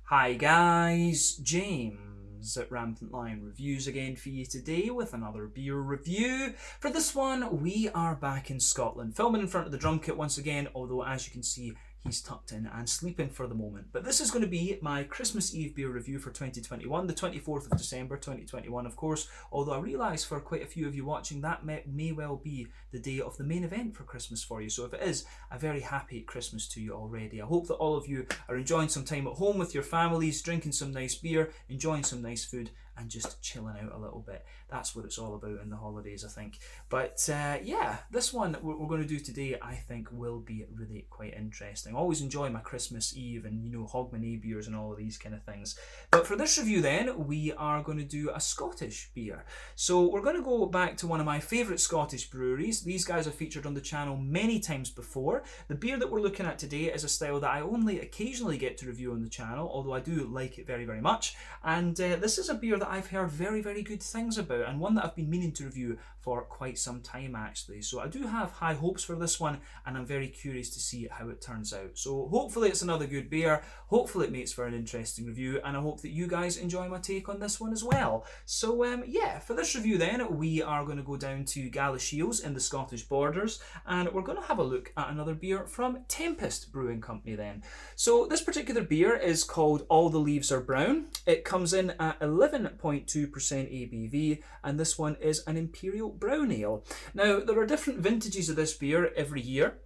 Hi guys, James at Rampant Lion Reviews again for you today with another beer review. For this one, we are back in Scotland, filming in front of the drum kit once again, although as you can see, he's tucked in and sleeping for the moment. But this is going to be my Christmas Eve beer review for 2021, the 24th of December 2021, of course, although I realise for quite a few of you watching, that may well be the day of the main event for Christmas for you. So if it is, a very happy Christmas to you already. I hope that all of you are enjoying some time at home with your families, drinking some nice beer, enjoying some nice food, and just chilling out a little bit. That's what it's all about in the holidays, I think. But yeah, this one we're going to do today, I think, will be really quite interesting. I always enjoy my Christmas Eve and, you know, Hogmanay beers and all of these kind of things. But for this review then, we are going to do a Scottish beer. So we're going to go back to one of my favourite Scottish breweries. These guys have featured on the channel many times before. The beer that we're looking at today is a style that I only occasionally get to review on the channel, although I do like it very, very much. And this is a beer that I've heard very, very good things about, and one that I've been meaning to review for quite some time actually. So I do have high hopes for this one, and I'm very curious to see how it turns out. So hopefully it's another good beer, hopefully it makes for an interesting review, and I hope that you guys enjoy my take on this one as well. So yeah, for this review then, we are going to go down to Galashiels in the Scottish borders, and we're going to have a look at another beer from Tempest Brewing Company then. So this particular beer is called All the Leaves Are Brown. It comes in at 11.2% ABV, and this one is an Imperial brown ale. Now, there are different vintages of this beer every year.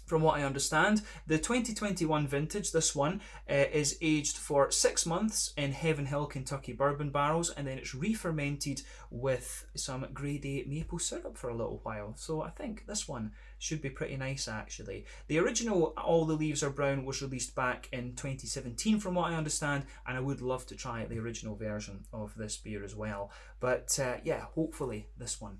From what I understand, the 2021 vintage, this one, is aged for 6 months in Heaven Hill, Kentucky bourbon barrels, and then it's re-fermented with some grade A maple syrup for a little while. So I think this one should be pretty nice actually. The original All the Leaves Are Brown was released back in 2017 from what I understand, and I would love to try the original version of this beer as well. But yeah, hopefully this one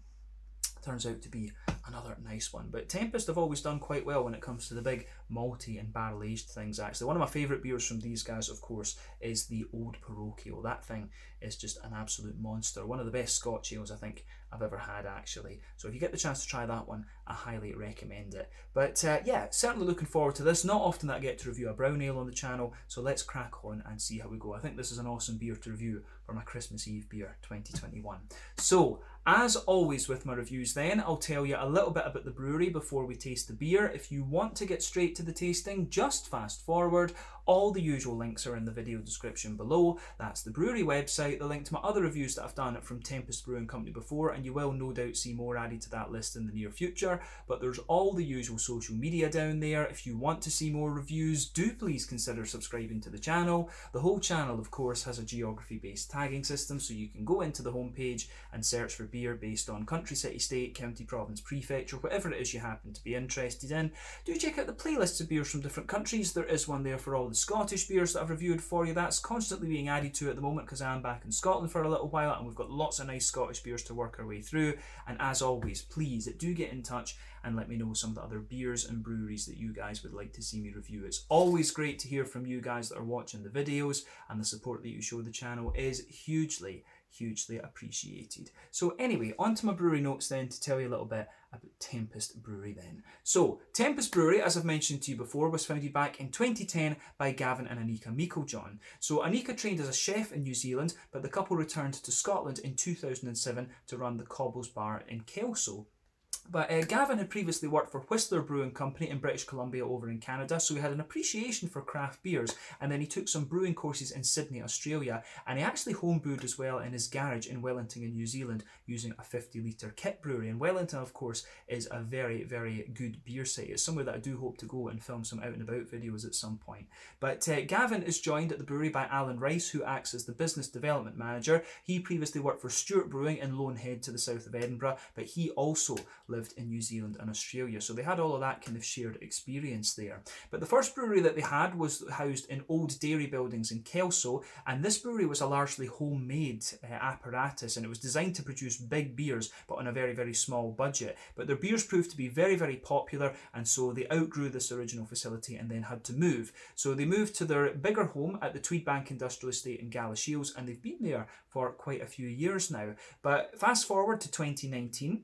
turns out to be another nice one. But Tempest have always done quite well when it comes to the big malty and barrel aged things actually. One of my favourite beers from these guys, of course, is the Old Parochial. That thing is just an absolute monster. One of the best Scotch ales I think I've ever had actually. So if you get the chance to try that one, I highly recommend it. But yeah, certainly looking forward to this. Not often that I get to review a brown ale on the channel, so let's crack on and see how we go. I think this is an awesome beer to review for my Christmas Eve beer 2021. So as always with my reviews then, I'll tell you a little bit about the brewery before we taste the beer. If you want to get straight to the tasting, just fast forward. All the usual links are in the video description below. That's the brewery website, the link to my other reviews that I've done from Tempest Brewing Company before, and you will no doubt see more added to that list in the near future. But there's all the usual social media down there. If you want to see more reviews, do please consider subscribing to the channel. The whole channel, of course, has a geography-based tagging system, so you can go into the homepage and search for beer based on country, city, state, county, province, prefecture, whatever it is you happen to be interested in. Do check out the playlists of beers from different countries. There is one there for all the Scottish beers that I've reviewed for you. That's constantly being added to at the moment because I am back in Scotland for a little while, and we've got lots of nice Scottish beers to work our way through. And as always, please do get in touch and let me know some of the other beers and breweries that you guys would like to see me review. It's always great to hear from you guys that are watching the videos, and the support that you show the channel is hugely appreciated. So anyway, on to my brewery notes then to tell you a little bit about Tempest Brewery then. So Tempest Brewery, as I've mentioned to you before, was founded back in 2010 by Gavin and Anika Meiklejohn. So Anika trained as a chef in New Zealand, but the couple returned to Scotland in 2007 to run the Cobbles Bar in Kelso. But Gavin had previously worked for Whistler Brewing Company in British Columbia over in Canada, so he had an appreciation for craft beers, and then he took some brewing courses in Sydney, Australia, and he actually homebrewed as well in his garage in Wellington in New Zealand using a 50-litre kit brewery. And Wellington, of course, is a very, very good beer site. It's somewhere that I do hope to go and film some out-and-about videos at some point. But Gavin is joined at the brewery by Alan Rice, who acts as the business development manager. He previously worked for Stewart Brewing in Loanhead to the south of Edinburgh, but he also lived in New Zealand and Australia, so they had all of that kind of shared experience there. But the first brewery that they had was housed in old dairy buildings in Kelso, and this brewery was a largely homemade apparatus, and it was designed to produce big beers but on a very, very small budget. But their beers proved to be very, very popular, and so they outgrew this original facility and then had to move. So they moved to their bigger home at the Tweedbank Industrial Estate in Galashiels, and they've been there for quite a few years now. But fast forward to 2019,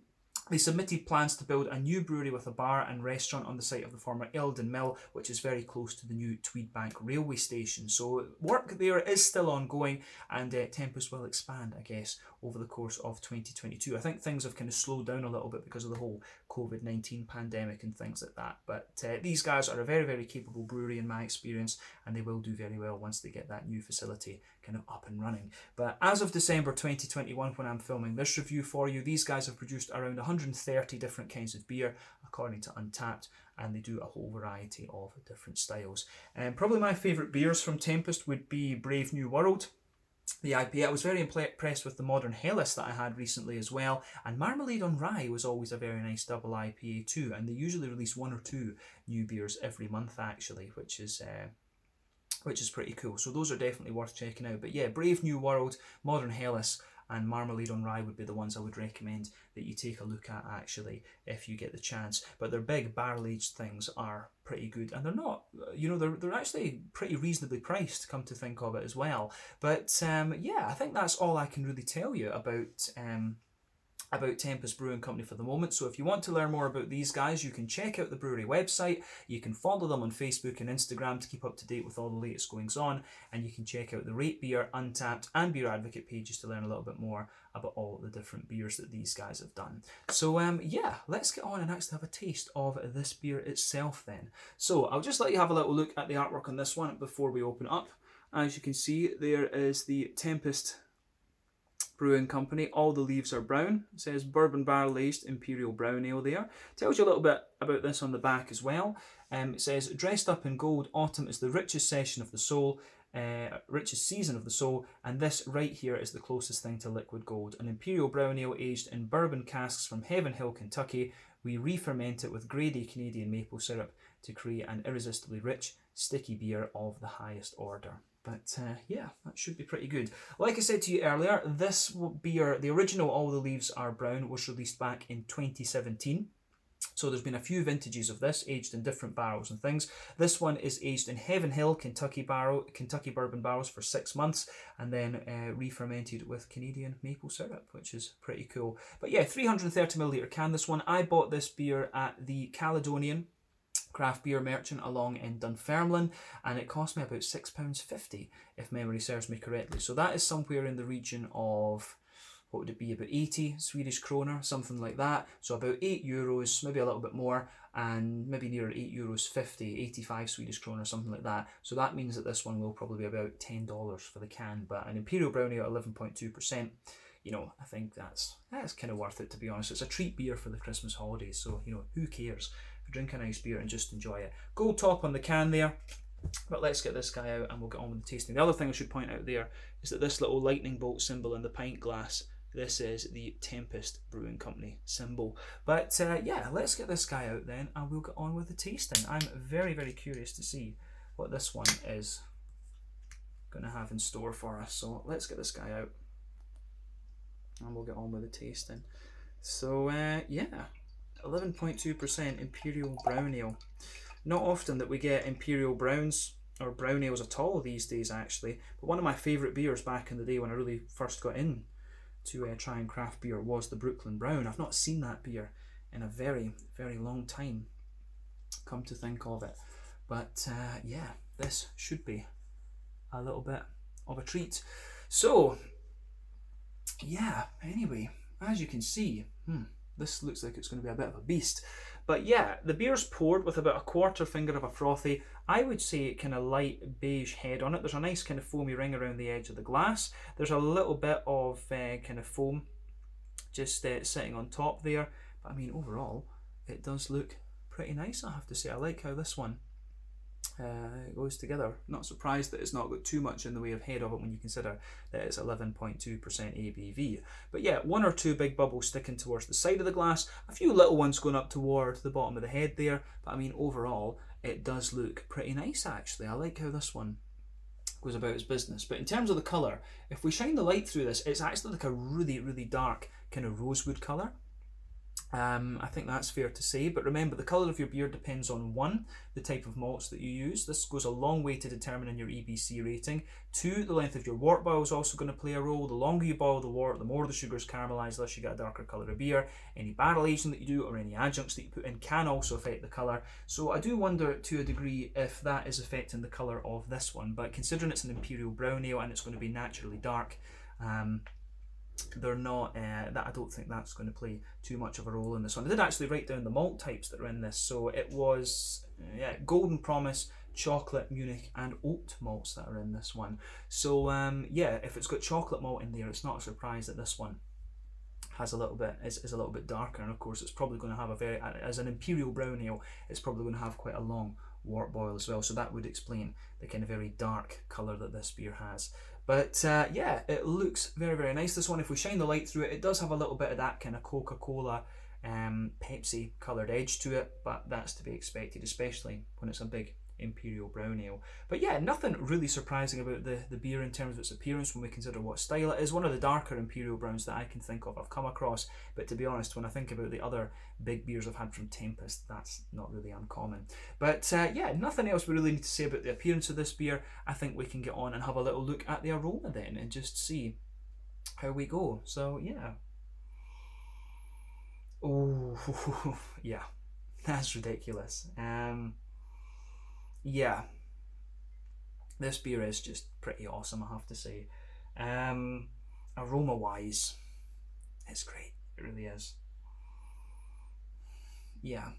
They submitted plans to build a new brewery with a bar and restaurant on the site of the former Eldon Mill, which is very close to the new Tweedbank railway station. So work there is still ongoing, and Tempest will expand, I guess, over the course of 2022. I think things have kind of slowed down a little bit because of the whole COVID-19 pandemic and things like that. But these guys are a very, very capable brewery in my experience, and they will do very well once they get that new facility kind of up and running. But as of December 2021, when I'm filming this review for you, these guys have produced around 130 different kinds of beer, according to Untappd, and they do a whole variety of different styles. And probably my favourite beers from Tempest would be Brave New World, the IPA. I was very impressed with the Modern Helles that I had recently as well, and Marmalade on Rye was always a very nice double IPA too, and they usually release 1 or 2 new beers every month actually, which is pretty cool. So those are definitely worth checking out. But yeah, Brave New World, Modern Helles, and Marmalade on Rye would be the ones I would recommend that you take a look at actually if you get the chance. But their big barrel-aged things are pretty good, and they're not, they're actually pretty reasonably priced, come to think of it as well. But yeah, I think that's all I can really tell you about Tempest Brewing Company for the moment. So if you want to learn more about these guys, you can check out the brewery website, you can follow them on Facebook and Instagram to keep up to date with all the latest goings on, and you can check out the Rate Beer, Untappd and Beer Advocate pages to learn a little bit more about all the different beers that these guys have done. So yeah, let's get on and actually have a taste of this beer itself then. So I'll just let you have a little look at the artwork on this one before we open up. As you can see, there is the Tempest Brewing Company. All the leaves are brown. It says bourbon barrel aged Imperial brown ale there. Tells you a little bit about this on the back as well. It says dressed up in gold, autumn is the richest season of the soul, and this right here is the closest thing to liquid gold. An Imperial brown ale aged in bourbon casks from Heaven Hill, Kentucky. We re-ferment it with grade A Canadian maple syrup to create an irresistibly rich, sticky beer of the highest order. But yeah, that should be pretty good. Like I said to you earlier, this beer, the original All the Leaves Are Brown, was released back in 2017. So there's been a few vintages of this, aged in different barrels and things. This one is aged in Heaven Hill, Kentucky bourbon barrels for 6 months, and then re-fermented with Canadian maple syrup, which is pretty cool. But yeah, 330ml can this one. I bought this beer at the Caledonian craft beer merchant along in Dunfermline, and it cost me about £6.50 if memory serves me correctly. So that is somewhere in the region of, what would it be, about 80 Swedish kroner, something like that. So about €8, maybe a little bit more, and maybe near €8.50, 85 Swedish kroner, something like that. So that means that this one will probably be about $10 for the can. But an Imperial Brownie at 11.2%, I think that's kind of worth it, to be honest. It's a treat beer for the Christmas holidays, so who cares? Drink a nice beer and just enjoy it. Gold top on the can there. But let's get this guy out and we'll get on with the tasting. The other thing I should point out there is that this little lightning bolt symbol in the pint glass, this is the Tempest Brewing Company symbol. But yeah, let's get this guy out then and we'll get on with the tasting. I'm very, very curious to see what this one is going to have in store for us. So let's get this guy out and we'll get on with the tasting. So yeah, 11.2% Imperial Brown Ale. Not often that we get Imperial Browns or brown ales at all these days actually, but one of my favourite beers back in the day when I really first got in to trying craft beer was the Brooklyn Brown. I've not seen that beer in a very, very long time, come to think of it. But yeah, this should be a little bit of a treat. So yeah, anyway, as you can see, this looks like it's going to be a bit of a beast. But yeah, the beer's poured with about a quarter finger of a frothy, I would say kind of light beige head on it. There's a nice kind of foamy ring around the edge of the glass. There's a little bit of kind of foam just sitting on top there. But I mean, overall, it does look pretty nice, I have to say. I like how this one goes together. Not surprised that it's not got too much in the way of head of it when you consider that it's 11.2% ABV. But yeah, 1 or 2 big bubbles sticking towards the side of the glass, a few little ones going up toward the bottom of the head there, but I mean overall it does look pretty nice actually. I like how this one goes about its business. But in terms of the colour, if we shine the light through this, it's actually like a really, really dark kind of rosewood colour. I think that's fair to say, but remember the colour of your beer depends on 1, the type of malts that you use. This goes a long way to determining your EBC rating. 2, the length of your wort boil is also going to play a role. The longer you boil the wort, the more the sugars caramelise, thus you get a darker colour of beer. Any barrel aging that you do or any adjuncts that you put in can also affect the colour. So I do wonder to a degree if that is affecting the colour of this one, but considering it's an Imperial brown ale and it's going to be naturally dark, they're not that I don't think that's going to play too much of a role in this one. I did actually write down the malt types that are in this, so it was Golden Promise, chocolate, Munich and oat malts that are in this one. So if it's got chocolate malt in there, it's not a surprise that this one has a little bit is a little bit darker, and of course it's probably going to have a very, as an Imperial brown ale, it's probably going to have quite a long wort boil as well, so that would explain the kind of very dark colour that this beer has. But it looks very, very nice, this one. If we shine the light through it, it does have a little bit of that kind of Coca-Cola, Pepsi coloured edge to it, but that's to be expected, especially when it's a big Imperial brown ale. But yeah, nothing really surprising about the beer in terms of its appearance when we consider what style it is. One of the darker Imperial browns that I can think of, I've come across, but to be honest, when I think about the other big beers I've had from Tempest, that's not really uncommon. But nothing else we really need to say about the appearance of this beer. I think we can get on and have a little look at the aroma then and just see how we go. So yeah. Oh, yeah, that's ridiculous. Yeah, this beer is just pretty awesome, I have to say. Aroma wise, it's great, it really is. Yeah.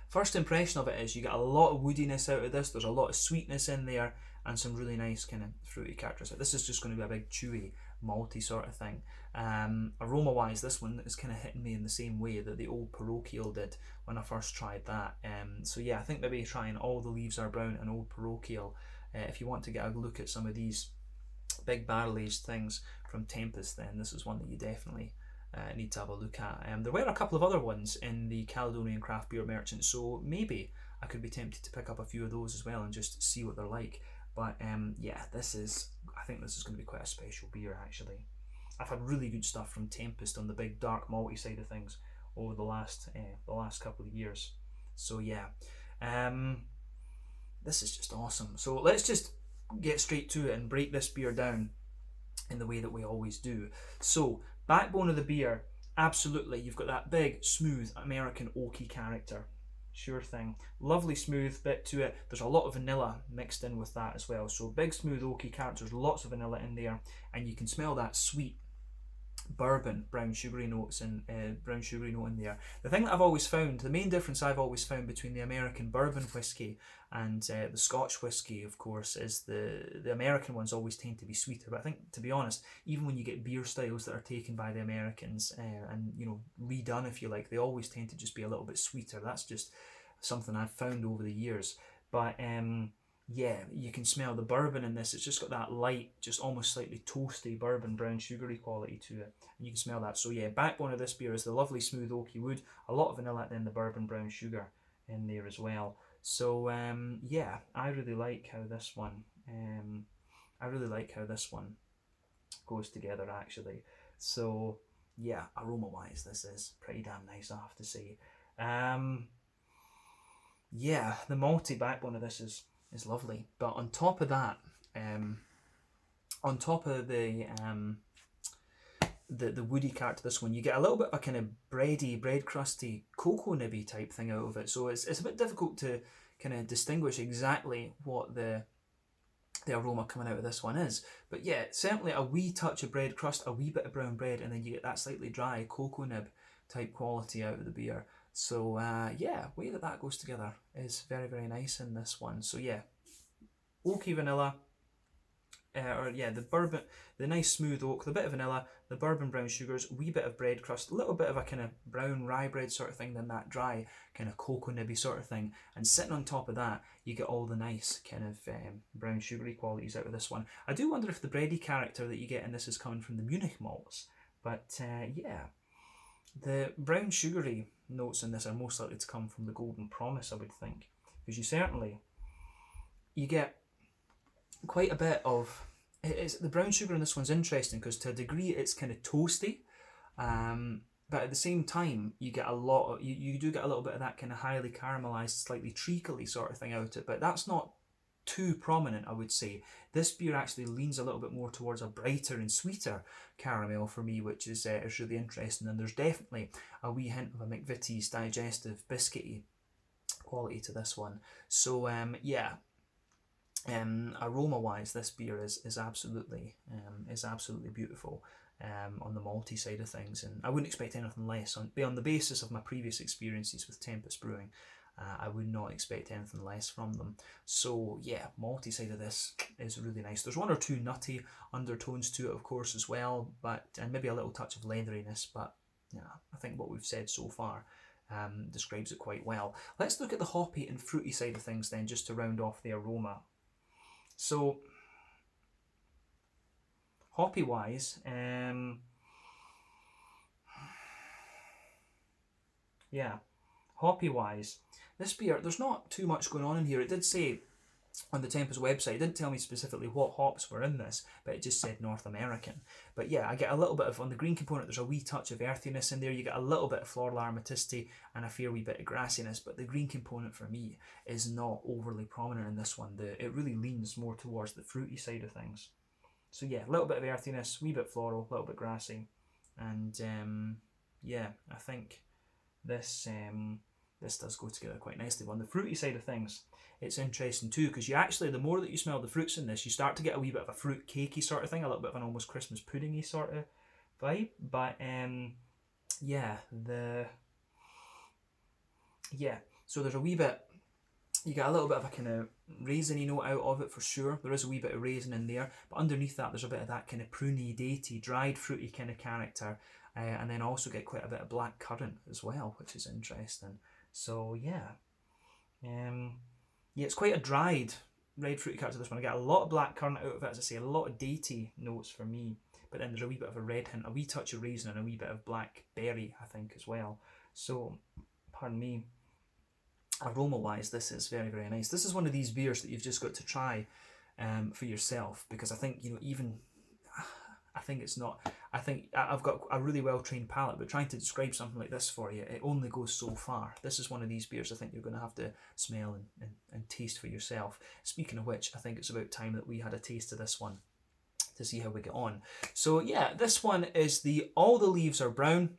First impression of it is you get a lot of woodiness out of this. There's a lot of sweetness in there and some really nice kind of fruity characters. This is just going to be a big chewy malty sort of thing. Aroma wise, this one is kind of hitting me in the same way that the Old Parochial did when I first tried that. So yeah, I think maybe trying All the Leaves Are Brown and Old Parochial, if you want to get a look at some of these big barrel aged things from Tempest, then this is one that you definitely need to have a look at. There were a couple of other ones in the Caledonian Craft Beer Merchant, so maybe I could be tempted to pick up a few of those as well and just see what they're like. But yeah, I think this is going to be quite a special beer actually. I've had really good stuff from Tempest on the big dark malty side of things over the last couple of years. So yeah, this is just awesome. So let's just get straight to it and break this beer down in the way that we always do. So backbone of the beer, absolutely, you've got that big, smooth American oaky character. Sure thing. Lovely smooth bit to it. There's a lot of vanilla mixed in with that as well. So big, smooth, oaky characters, lots of vanilla in there, and you can smell that sweet bourbon brown sugary notes and brown sugary note in there. The thing that I've always found, the main difference I've always found between the American bourbon whiskey and the Scotch whiskey, of course, is the American ones always tend to be sweeter. But I think, to be honest, even when you get beer styles that are taken by the Americans and redone, if you like, they always tend to just be a little bit sweeter. That's just something I've found over the years. But yeah, you can smell the bourbon in this. It's just got that light, just almost slightly toasty bourbon brown sugary quality to it, and you can smell that. So yeah, backbone of this beer is the lovely smooth oaky wood, a lot of vanilla, and then the bourbon brown sugar in there as well. So yeah, I really like how this one goes together actually. So yeah, aroma wise, this is pretty damn nice, I have to say. Yeah, the malty backbone of this is lovely, but on top of that, on top of the woody character, this one, you get a little bit of a kind of bread crusty, cocoa nibby type thing out of it. So it's a bit difficult to kind of distinguish exactly what the aroma coming out of this one is. But yeah, certainly a wee touch of bread crust, a wee bit of brown bread, and then you get that slightly dry cocoa nib type quality out of the beer. So yeah, way that goes together is very, very nice in this one. So yeah, oaky vanilla, the bourbon, the nice smooth oak, the bit of vanilla, the bourbon brown sugars, wee bit of bread crust, a little bit of a kind of brown rye bread sort of thing, then that dry kind of cocoa nibby sort of thing. And sitting on top of that, you get all the nice kind of brown sugary qualities out of this one. I do wonder if the bready character that you get in this is coming from the Munich malts. But yeah, the brown sugary notes in this are most likely to come from the Golden Promise, I would think, because you get quite a bit of the brown sugar in this one's interesting because to a degree it's kind of toasty, But at the same time, you get a lot of, you do get a little bit of that kind of highly caramelized, slightly treacly sort of thing out of it, but that's not too prominent, I would say. This beer actually leans a little bit more towards a brighter and sweeter caramel for me, which is really interesting. And there's definitely a wee hint of a McVitie's digestive biscuity quality to this one. So yeah, aroma wise, this beer is absolutely beautiful. On the malty side of things, and I wouldn't expect anything less. On the basis of my previous experiences with Tempest Brewing, I would not expect anything less from them. So yeah, malty side of this is really nice. There's one or two nutty undertones to it, of course, as well, and maybe a little touch of leatheriness. But yeah, I think what we've said so far describes it quite well. Let's look at the hoppy and fruity side of things then, just to round off the aroma. So hoppy wise, yeah, hoppy wise, this beer, there's not too much going on in here. It did say on the Tempest website, it didn't tell me specifically what hops were in this, but it just said North American. But yeah, I get a little bit of, on the green component, there's a wee touch of earthiness in there. You get a little bit of floral aromaticity and a fair wee bit of grassiness, but the green component for me is not overly prominent in this one. It really leans more towards the fruity side of things. So yeah, a little bit of earthiness, wee bit floral, a little bit grassy, and yeah, I think this does go together quite nicely. On the fruity side of things, it's interesting too, because you actually, the more that you smell the fruits in this, you start to get a wee bit of a fruit cakey sort of thing, a little bit of an almost Christmas puddingy sort of vibe. But yeah, so there's a wee bit. You get a little bit of a kind of raisiny note out of it for sure. There is a wee bit of raisin in there, but underneath that there's a bit of that kind of pruny, datey, dried fruity kind of character, and then also get quite a bit of black currant as well, which is interesting. So yeah, it's quite a dried red fruity character, this one. I get a lot of black currant out of it, as I say, a lot of datey notes for me, but then there's a wee bit of a red hint, a wee touch of raisin, and a wee bit of black berry, I think, as well. So, pardon me, aroma wise, this is very, very nice. This is one of these beers that you've just got to try for yourself, because I think, I think I've got a really well trained palate, but trying to describe something like this for you, it only goes so far. This is one of these beers I think you're going to have to smell and taste for yourself. Speaking of which, I think it's about time that we had a taste of this one to see how we get on. So yeah, this one is the All the Leaves Are Brown,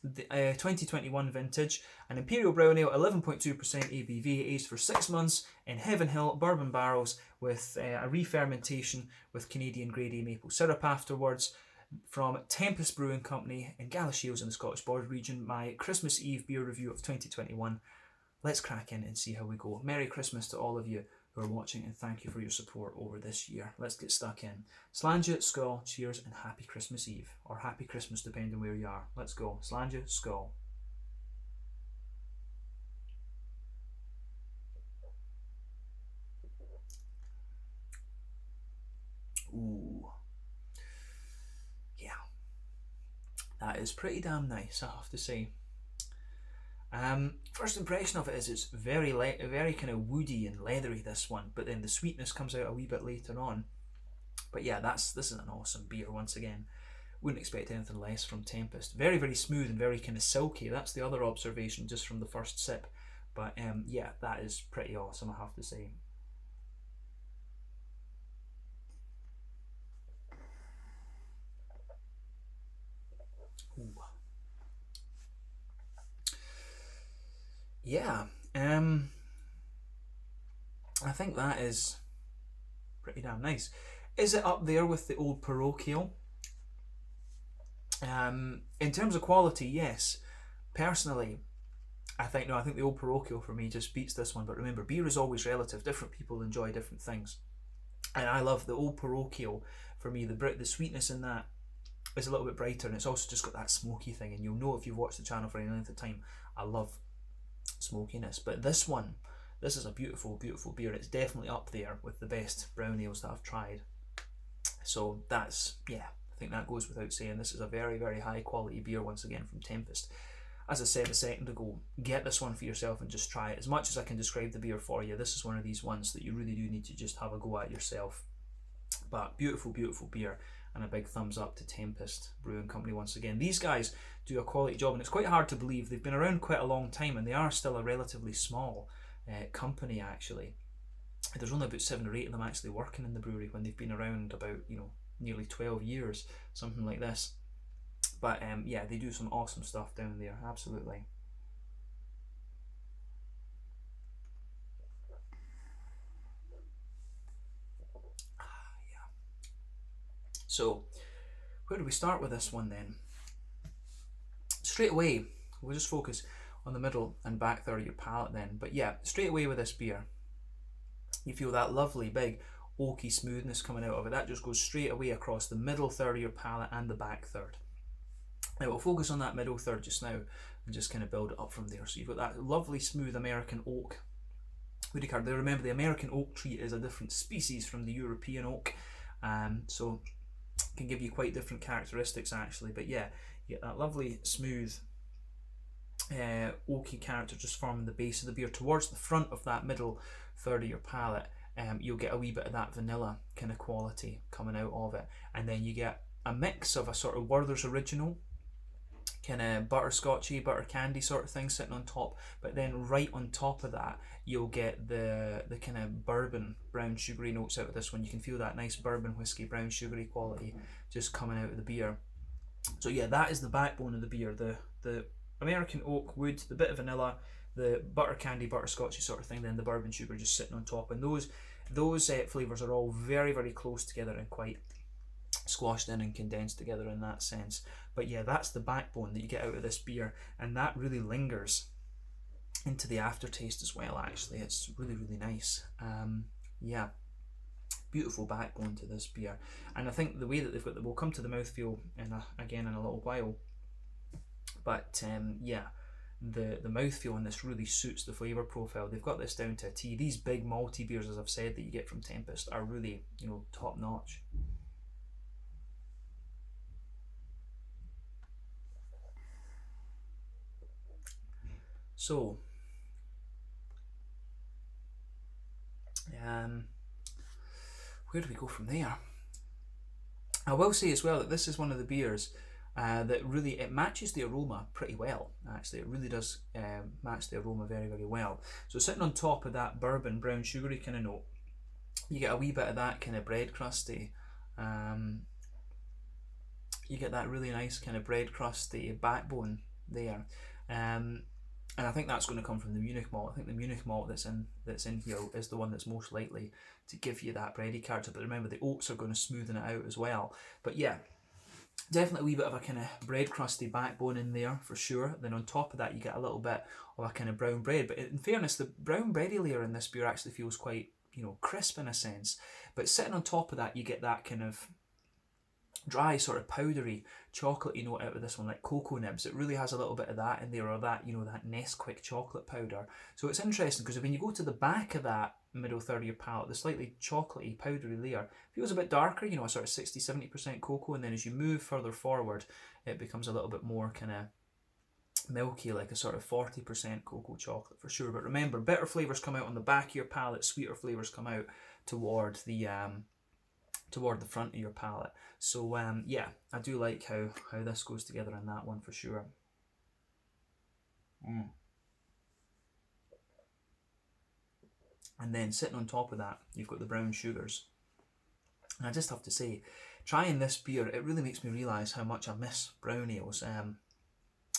the 2021 vintage, an Imperial Brown Ale, 11.2% ABV, aged for 6 months in Heaven Hill bourbon barrels with a re-fermentation with Canadian grade A maple syrup afterwards, from Tempest Brewing Company in Galashiels in the Scottish Border region. My Christmas Eve beer review of 2021. Let's crack in and see how we go. Merry Christmas to all of you who are watching, and thank you for your support over this year. Let's get stuck in. Slàinte, skål, cheers, and happy Christmas Eve. Or happy Christmas, depending where you are. Let's go. Slàinte, skål. Ooh. Yeah. That is pretty damn nice, I have to say. First impression of it is it's very kind of woody and leathery, this one, but then the sweetness comes out a wee bit later on. But yeah, this is an awesome beer once again. Wouldn't expect anything less from Tempest. Very, very smooth and very kind of silky. That's the other observation just from the first sip. But yeah, that is pretty awesome, I have to say. Ooh. Yeah, I think that is pretty damn nice. Is it up there with the old parochial? In terms of quality, yes. Personally, I think the old parochial for me just beats this one. But remember, beer is always relative. Different people enjoy different things, and I love the old parochial. For me, the sweetness in that is a little bit brighter, and it's also just got that smoky thing. And you'll know if you've watched the channel for any length of time, I love smokiness. But this is a beautiful, beautiful beer. It's definitely up there with the best brown ales that I've tried. So that's, yeah, I think that goes without saying. This is a very, very high quality beer once again from Tempest. As I said a second ago, get this one for yourself and just try it. As much as I can describe the beer for you, this is one of these ones that you really do need to just have a go at yourself. But beautiful, beautiful beer. and a big thumbs up to Tempest Brewing Company once again. These guys do a quality job, and it's quite hard to believe. They've been around quite a long time, and they are still a relatively small company actually. There's only about 7 or 8 of them actually working in the brewery when they've been around about, you know, nearly 12 years, something like this. But yeah, they do some awesome stuff down there, absolutely. Yeah. So, where do we start with this one then? Straight away, we'll just focus on the middle and back third of your palate then. But yeah, straight away with this beer, you feel that lovely big oaky smoothness coming out of it. That just goes straight away across the middle third of your palate and the back third. Now we'll focus on that middle third just now and just kind of build it up from there. So you've got that lovely smooth American oak woody character. Now remember, the American oak tree is a different species from the European oak, so it can give you quite different characteristics actually. But yeah, you get that lovely smooth oaky character just forming the base of the beer. Towards the front of that middle third of your palate, you'll get a wee bit of that vanilla kind of quality coming out of it, and then you get a mix of a sort of Werther's Original kind of butterscotchy, butter candy sort of thing sitting on top, but then right on top of that you'll get the kind of bourbon brown sugary notes out of this one. You can feel that nice bourbon whiskey brown sugary quality just coming out of the beer. So yeah, that is the backbone of the beer, the American oak wood, the bit of vanilla, the butter candy butterscotchy sort of thing, then the bourbon sugar just sitting on top, and those flavours are all very, very close together and quite squashed in and condensed together in that sense. But yeah, that's the backbone that you get out of this beer, and that really lingers into the aftertaste as well actually. It's really, really nice. Yeah, beautiful backbone to this beer, and I think the way that they've got, we'll come to the mouthfeel again in a little while, but yeah, the mouthfeel on this really suits the flavour profile. They've got this down to a T. These big malty beers, as I've said, that you get from Tempest are really, you know, top notch. So, where do we go from there? I will say as well that this is one of the beers that really, it matches the aroma pretty well actually. It really does match the aroma very, very well. So sitting on top of that bourbon brown sugary kind of note, you get a wee bit of that kind of bread crusty, you get that really nice kind of bread crusty backbone there, and I think that's going to come from the Munich malt. I think the Munich malt that's in here is the one that's most likely to give you that bready character. But remember, the oats are going to smoothen it out as well. But yeah, definitely a wee bit of a kind of bread crusty backbone in there for sure. Then on top of that, you get a little bit of a kind of brown bread. But in fairness, the brown bready layer in this beer actually feels quite, you know, crisp in a sense. But sitting on top of that, you get that kind of dry, sort of powdery, chocolatey note out of this one, like cocoa nibs. It really has a little bit of that in there, or that, you know, that Nesquik chocolate powder. So it's interesting because when you go to the back of that middle third of your palate, the slightly chocolatey, powdery layer feels a bit darker, you know, a sort of 60-70% cocoa, and then as you move further forward, it becomes a little bit more kind of milky, like a sort of 40% cocoa chocolate for sure. But remember, bitter flavours come out on the back of your palate, sweeter flavours come out toward the front of your palate. So yeah, I do like how this goes together in that one for sure. And then sitting on top of that, you've got the brown sugars. And I just have to say, trying this beer, it really makes me realise how much I miss brown ales.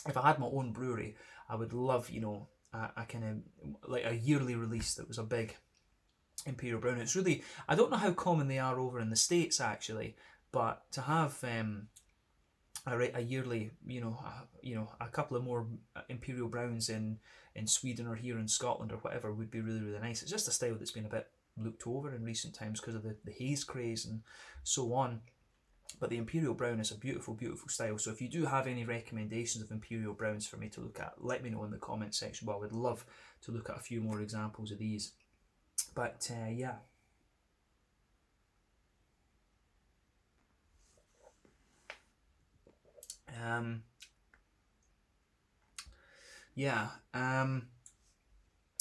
If I had my own brewery, I would love, you know, a kind of like a yearly release that was a big Imperial brown. It's really, I don't know how common they are over in the States actually, but to have a yearly, you know, a couple of more Imperial browns in Sweden or here in Scotland or whatever would be really, really nice. It's just a style that's been a bit looked over in recent times because of the haze craze and so on. But the Imperial brown is a beautiful, beautiful style. So if you do have any recommendations of Imperial browns for me to look at, let me know in the comment section. Well, I would love to look at a few more examples of these. But yeah.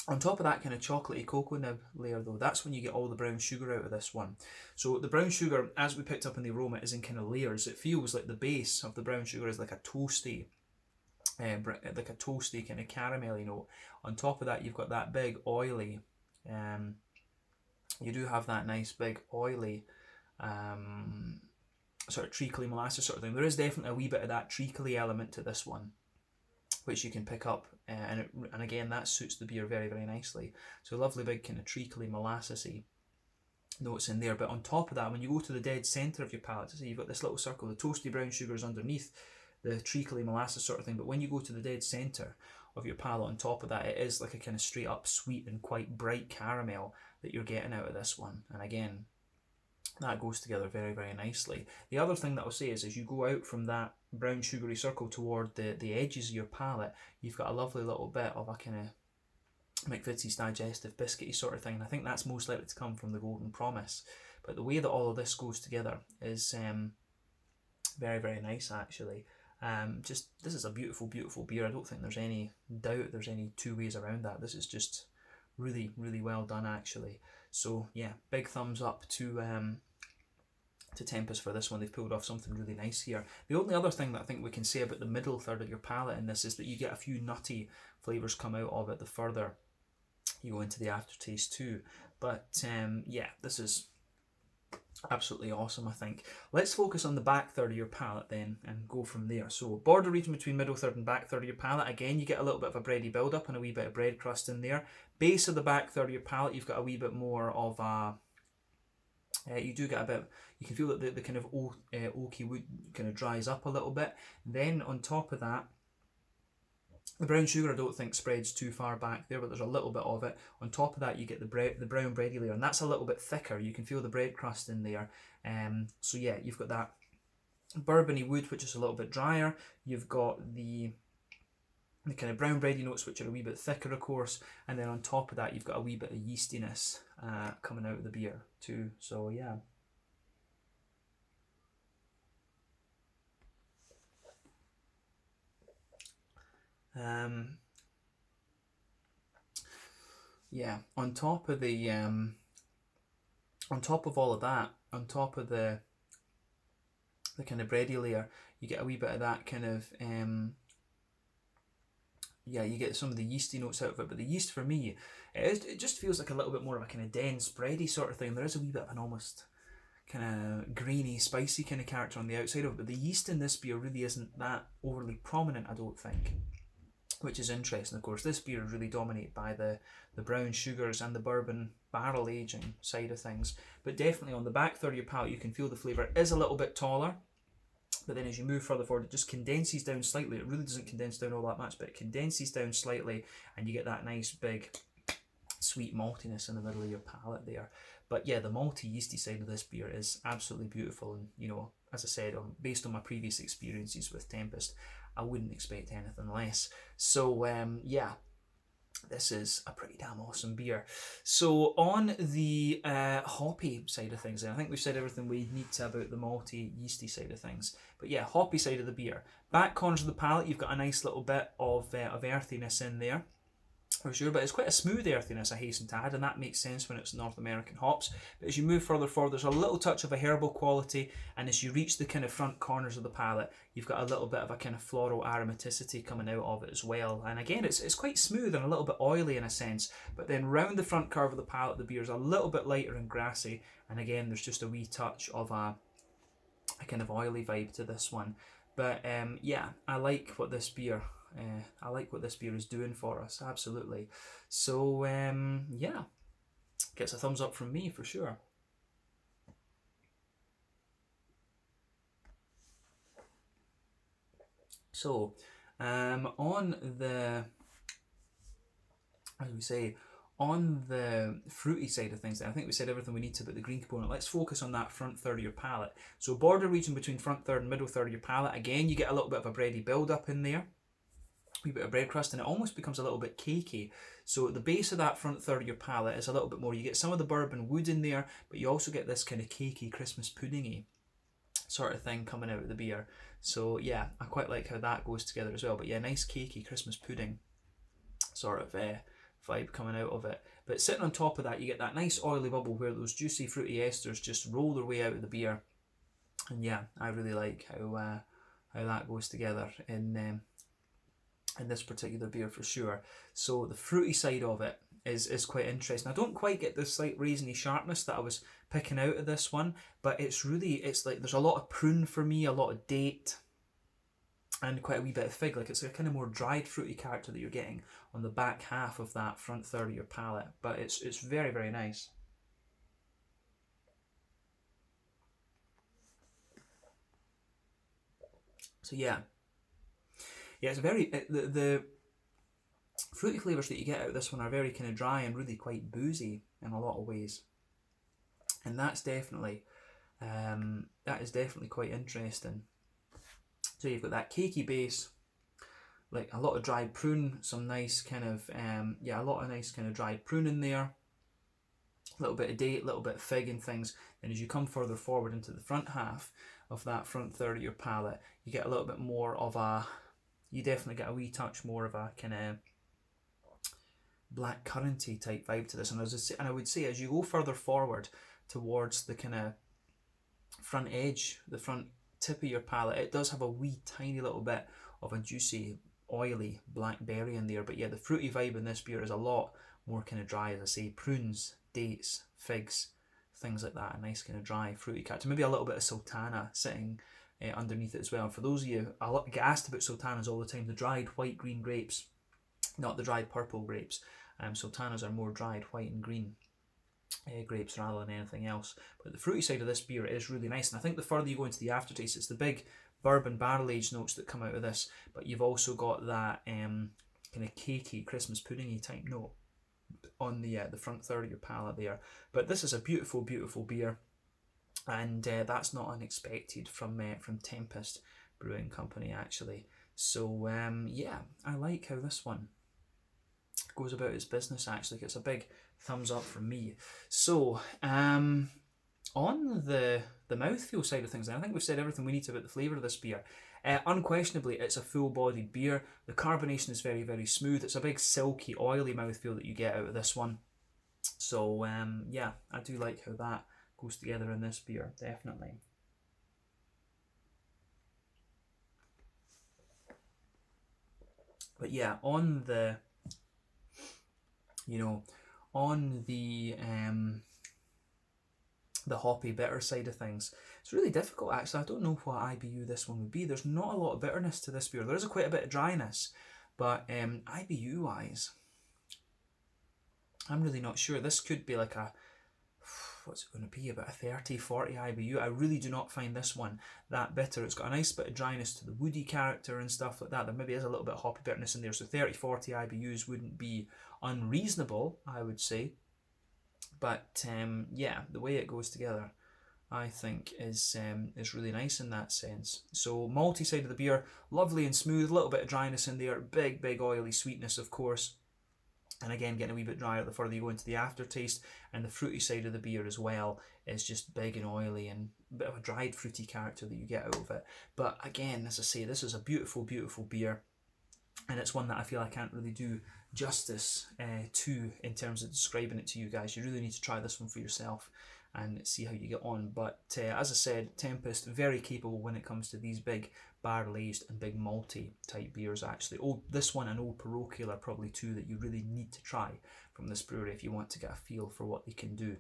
On top of that kind of chocolatey cocoa nib layer though, that's when you get all the brown sugar out of this one. So the brown sugar, as we picked up in the aroma, is in kind of layers. It feels like the base of the brown sugar is like a toasty kind of caramelly note. On top of that, you've got that big oily, you do have that nice big oily sort of treacly molasses sort of thing. There is definitely a wee bit of that treacly element to this one, which you can pick up, and again, that suits the beer very, very nicely. So lovely big kind of treacly molassesy notes in there. But on top of that, when you go to the dead centre of your palate, so you've got this little circle, the toasty brown sugars underneath the treacly molasses sort of thing, but when you go to the dead centre of your palate, on top of that, it is like a kind of straight up sweet and quite bright caramel that you're getting out of this one. And again, that goes together very, very nicely. The other thing that I'll say is, as you go out from that brown sugary circle toward the edges of your palate, you've got a lovely little bit of a kind of McVitie's digestive biscuity sort of thing, and I think that's most likely to come from the Golden Promise. But the way that all of this goes together is very, very nice actually. Just, this is a beautiful, beautiful beer. I don't think there's any doubt, there's any two ways around that. This is just really, really well done actually. So yeah, big thumbs up to Tempest for this one. They've pulled off something really nice here. The only other thing that I think we can say about the middle third of your palate in this is that you get a few nutty flavours come out of it the further you go into the aftertaste too. But yeah, this is absolutely awesome, I think. Let's focus on the back third of your palate then and go from there. So border region between middle third and back third of your palate, again you get a little bit of a bready build up and a wee bit of bread crust in there. Base of the back third of your palate, you've got a wee bit more of a you do get a bit, you can feel that the kind of oaky wood kind of dries up a little bit. Then on top of that, the brown sugar I don't think spreads too far back there, but there's a little bit of it. On top of that, you get the brown bready layer, and that's a little bit thicker. You can feel the bread crust in there. So yeah, you've got that bourbony wood, which is a little bit drier. You've got the kind of brown bready notes, which are a wee bit thicker, of course. And then on top of that, you've got a wee bit of yeastiness coming out of the beer too. So yeah. Yeah, on top of the on top of all of that, on top of the kind of bready layer, you get a wee bit of that kind of yeah, you get some of the yeasty notes out of it. But the yeast for me, it just feels like a little bit more of a kind of dense bready sort of thing. There is a wee bit of an almost kind of grainy, spicy kind of character on the outside of it, but the yeast in this beer really isn't that overly prominent, I don't think, which is interesting. Of course, this beer is really dominated by the brown sugars and the bourbon barrel aging side of things. But definitely on the back third of your palate, you can feel the flavour is a little bit taller. But then as you move further forward, it just condenses down slightly. It really doesn't condense down all that much, but it condenses down slightly, and you get that nice big sweet maltiness in the middle of your palate there. But yeah, the malty yeasty side of this beer is absolutely beautiful. And you know, as I said, based on my previous experiences with Tempest, I wouldn't expect anything less. So yeah, this is a pretty damn awesome beer. So on the hoppy side of things, I think we've said everything we need to about the malty yeasty side of things. But yeah, hoppy side of the beer. Back corners of the palate, you've got a nice little bit of earthiness in there, for sure, but it's quite a smooth earthiness, I hasten to add, and that makes sense when it's North American hops. But as you move further forward, there's a little touch of a herbal quality, and as you reach the kind of front corners of the palate, you've got a little bit of a kind of floral aromaticity coming out of it as well. And again, it's quite smooth and a little bit oily in a sense, but then round the front curve of the palate, the beer's a little bit lighter and grassy, and again, there's just a wee touch of a kind of oily vibe to this one. But yeah, I like what this beer is doing for us, absolutely. So yeah, gets a thumbs up from me for sure. So on the, as we say, on the fruity side of things, I think we said everything we need to about the green component. Let's focus on that front third of your palate. So border region between front third and middle third of your palate, again you get a little bit of a bready build up in there, wee bit of bread crust, and it almost becomes a little bit cakey. So at the base of that front third of your palate is a little bit more, you get some of the bourbon wood in there, but you also get this kind of cakey, Christmas puddingy sort of thing coming out of the beer. So yeah, I quite like how that goes together as well. But yeah, nice cakey Christmas pudding sort of vibe coming out of it. But sitting on top of that, you get that nice oily bubble where those juicy fruity esters just roll their way out of the beer. And yeah, I really like how that goes together in this particular beer for sure. So the fruity side of it is quite interesting. I don't quite get the slight raisiny sharpness that I was picking out of this one, but it's like there's a lot of prune for me, a lot of date, and quite a wee bit of fig. Like it's a kind of more dried fruity character that you're getting on the back half of that front third of your palate. But it's very, very nice. So yeah, it's very the fruity flavours that you get out of this one are very kind of dry and really quite boozy in a lot of ways, and that's definitely that is definitely quite interesting. So you've got that cakey base, like a lot of dried prune, some nice kind of a lot of nice kind of dried prune in there, a little bit of date, a little bit of fig and things. And as you come further forward into the front half of that front third of your palate, you get a little bit more of you definitely get a wee touch more of a kind of black curranty type vibe to this. And I would say as you go further forward towards the kind of front edge, the front tip of your palate, it does have a wee tiny little bit of a juicy, oily blackberry in there. But yeah, the fruity vibe in this beer is a lot more kind of dry, as I say, prunes, dates, figs, things like that. A nice kind of dry, fruity character. Maybe a little bit of sultana sitting underneath it as well. And for those of you, I get asked about sultanas all the time. The dried white green grapes, not the dried purple grapes. Sultanas are more dried white and green grapes rather than anything else. But the fruity side of this beer is really nice. And I think the further you go into the aftertaste, it's the big bourbon barrel aged notes that come out of this. But you've also got that kind of cakey, Christmas puddingy type note on the front third of your palate there. But this is a beautiful, beautiful beer, and that's not unexpected from Tempest Brewing Company actually. So yeah, I like how this one goes about its business. Actually, it's a big thumbs up from me. So on the mouthfeel side of things, I think we've said everything we need to about the flavour of this beer. Unquestionably, it's a full-bodied beer. The carbonation is very, very smooth. It's a big silky, oily mouthfeel that you get out of this one. So yeah, I do like how that goes together in this beer, definitely. But yeah, on the hoppy bitter side of things, it's really difficult actually. I don't know what IBU this one would be. There's not a lot of bitterness to this beer. There is quite a bit of dryness, but IBU wise, I'm really not sure. This could be like what's it going to be, about a 30-40 IBU. I really do not find this one that bitter. It's got a nice bit of dryness to the woody character and stuff like that. There maybe is a little bit of hoppy bitterness in there, so 30-40 IBUs wouldn't be unreasonable, I would say. But yeah, the way it goes together, I think is really nice in that sense. So malty side of the beer, lovely and smooth, a little bit of dryness in there, big oily sweetness of course, and again getting a wee bit drier the further you go into the aftertaste. And the fruity side of the beer as well is just big and oily and a bit of a dried fruity character that you get out of it. But again, as I say, this is a beautiful beer, and it's one that I feel I can't really do justice to in terms of describing it to you guys. You really need to try this one for yourself and see how you get on. But as I said, Tempest, very capable when it comes to these big barrel aged and big malty type beers actually. This one and Old Parochial are probably two that you really need to try from this brewery if you want to get a feel for what they can do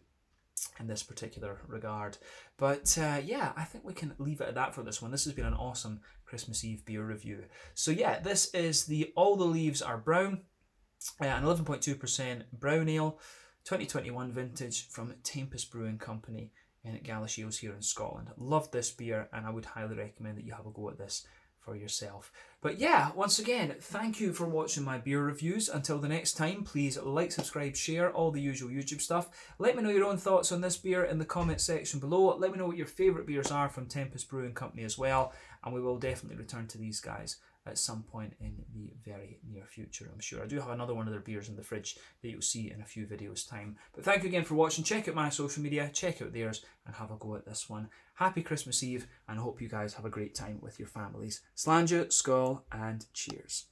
in this particular regard. But yeah, I think we can leave it at that for this one. This has been an awesome Christmas Eve beer review. So yeah, this is the All the Leaves Are Brown, an 11.2% brown ale, 2021 vintage from Tempest Brewing Company in Galashiels here in Scotland. Loved this beer, and I would highly recommend that you have a go at this for yourself. But yeah, once again, thank you for watching my beer reviews. Until the next time, please like, subscribe, share, all the usual YouTube stuff. Let me know your own thoughts on this beer in the comment section below. Let me know what your favourite beers are from Tempest Brewing Company as well, and we will definitely return to these guys at some point in the very near future, I'm sure. I do have another one of their beers in the fridge that you'll see in a few videos time. But thank you again for watching. Check out my social media, check out theirs, and have a go at this one. Happy Christmas Eve, and I hope you guys have a great time with your families. Slàinte, skål, and cheers.